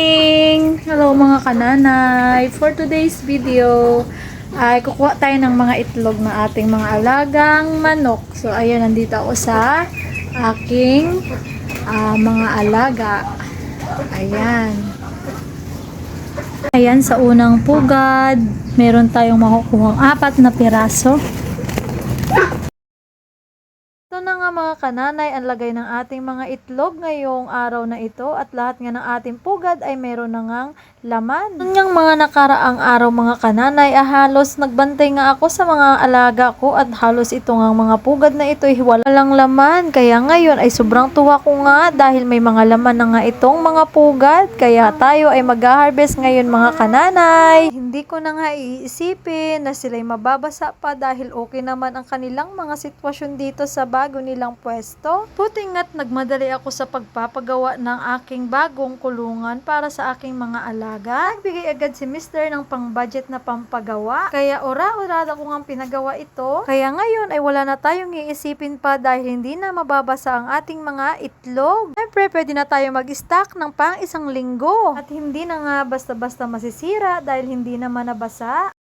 morning! Hello mga kananay! For today's video ay kukuha tayo ng mga itlog ng ating mga alagang manok. So ayun, nandito ako sa aking mga alaga. Ayan. Ayan, sa unang pugad, meron tayong makukuhang 4 na piraso. Ito na nga mga kananay, ang lagay ng ating mga itlog ngayong araw na ito at lahat nga ng ating pugad ay meron na ngang laman. Yung mga nakaraang araw mga kananay, halos nagbantay nga ako sa mga alaga ko at halos ito nga mga pugad na ito ay walang laman. Kaya ngayon ay sobrang tuwa ko nga dahil may mga laman na nga itong mga pugad. Kaya tayo ay mag-harvest ngayon mga kananay. Hindi ko na nga iisipin na sila'y mababasa pa dahil okay naman ang kanilang mga sitwasyon dito sa bago nilang pwesto. Buti nga't nagmadali ako sa pagpapagawa ng aking bagong kulungan para sa aking mga alaga. Nagbigay agad si Mr. ng pang-budget na pampagawa. Kaya ora-orada ko nga pinagawa ito. Kaya ngayon ay wala na tayong iisipin pa dahil hindi na mababasa ang ating mga itlog. Siyempre, pwede na tayo mag-stock ng pang 1 linggo. At hindi na nga basta-basta masisira dahil hindi naman nabasa.